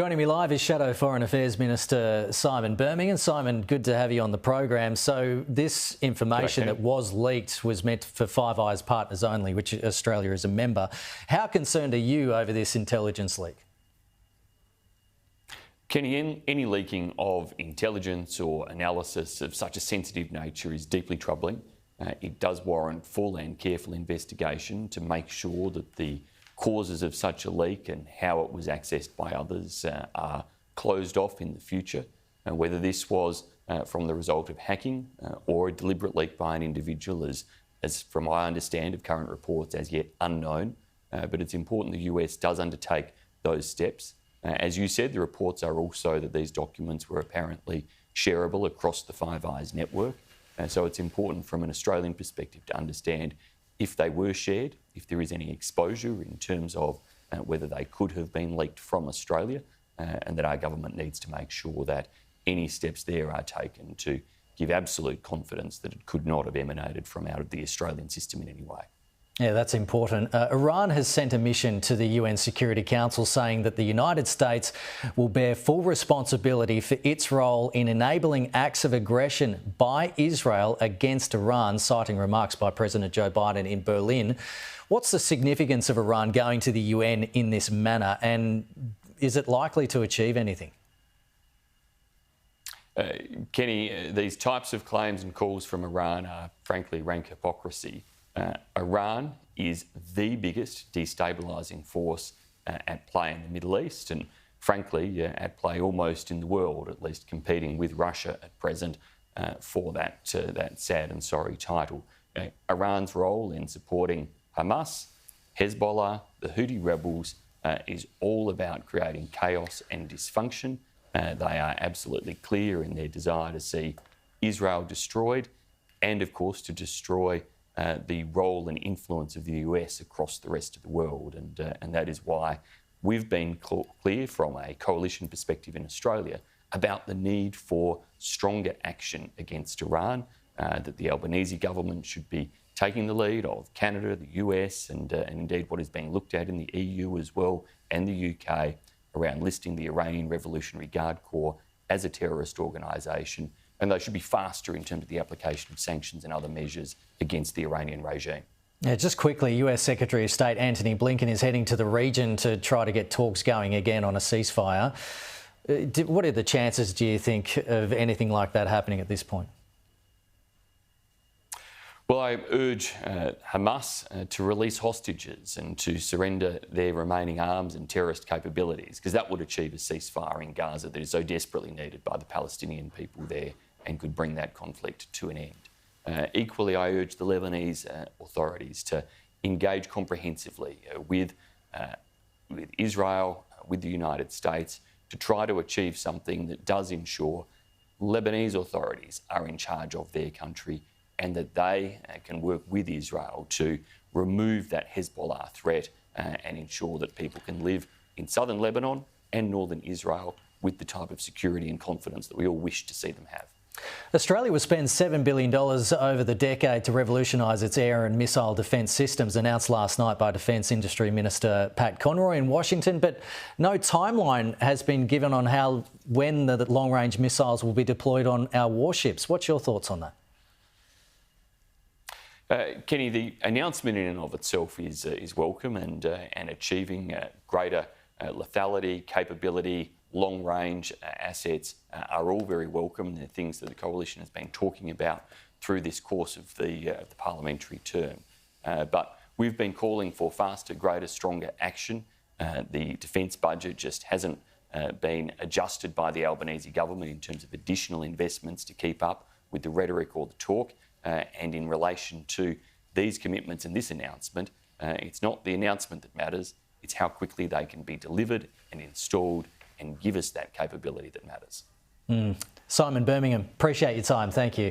Joining me live is Shadow Foreign Affairs Minister Simon Birmingham. Simon, good to have you on the program. So this information that was leaked was meant for Five Eyes partners only, which Australia is a member. How concerned are you over this intelligence leak? Kenny, any leaking of intelligence or analysis of such a sensitive nature is deeply troubling. It does warrant full and careful investigation to make sure that the causes of such a leak and how it was accessed by others are closed off in the future. Whether this was from the result of hacking or a deliberate leak by an individual as from my understand of current reports, as yet unknown. But it's important the US does undertake those steps. As you said, the reports are also that these documents were apparently shareable across the Five Eyes network. So it's important from an Australian perspective to understand if they were shared, if there is any exposure in terms of whether they could have been leaked from Australia, and that our government needs to make sure that any steps there are taken to give absolute confidence that it could not have emanated from out of the Australian system in any way. Yeah, that's important. Iran has sent a mission to the UN Security Council saying that the United States will bear full responsibility for its role in enabling acts of aggression by Israel against Iran, citing remarks by President Joe Biden in Berlin. What's the significance of Iran going to the UN in this manner, and is it likely to achieve anything? Kenny, these types of claims and calls from Iran are frankly rank hypocrisy. Iran is the biggest destabilising force at play in the Middle East and, frankly, at play almost in the world, at least competing with Russia at present for that sad and sorry title. Iran's role in supporting Hamas, Hezbollah, the Houthi rebels is all about creating chaos and dysfunction. They are absolutely clear in their desire to see Israel destroyed and, of course, to destroy the role and influence of the US across the rest of the world. And that is why we've been clear from a coalition perspective in Australia about the need for stronger action against Iran, that the Albanese government should be taking the lead of Canada, the US, and indeed what is being looked at in the EU as well, and the UK, around listing the Iranian Revolutionary Guard Corps as a terrorist organisation. And they should be faster in terms of the application of sanctions and other measures against the Iranian regime. Yeah, just quickly, US Secretary of State Antony Blinken is heading to the region to try to get talks going again on a ceasefire. What are the chances, do you think, of anything like that happening at this point? Well, I urge Hamas to release hostages and to surrender their remaining arms and terrorist capabilities, because that would achieve a ceasefire in Gaza that is so desperately needed by the Palestinian people there and could bring that conflict to an end. Equally, I urge the Lebanese authorities to engage comprehensively with Israel, with the United States, to try to achieve something that does ensure Lebanese authorities are in charge of their country and that they can work with Israel to remove that Hezbollah threat and ensure that people can live in southern Lebanon and northern Israel with the type of security and confidence that we all wish to see them have. Australia will spend $7 billion over the decade to revolutionise its air and missile defence systems, announced last night by Defence Industry Minister Pat Conroy in Washington, but no timeline has been given on when the long-range missiles will be deployed on our warships. What's your thoughts on that? Kenny, the announcement in and of itself is welcome, and achieving greater lethality, capability, long-range assets are all very welcome. They're things that the Coalition has been talking about through this course of the parliamentary term. But we've been calling for faster, greater, stronger action. The defence budget just hasn't been adjusted by the Albanese government in terms of additional investments to keep up with the rhetoric or the talk. And in relation to these commitments and this announcement, it's not the announcement that matters, it's how quickly they can be delivered and installed and give us that capability that matters. Simon Birmingham, appreciate your time. Thank you.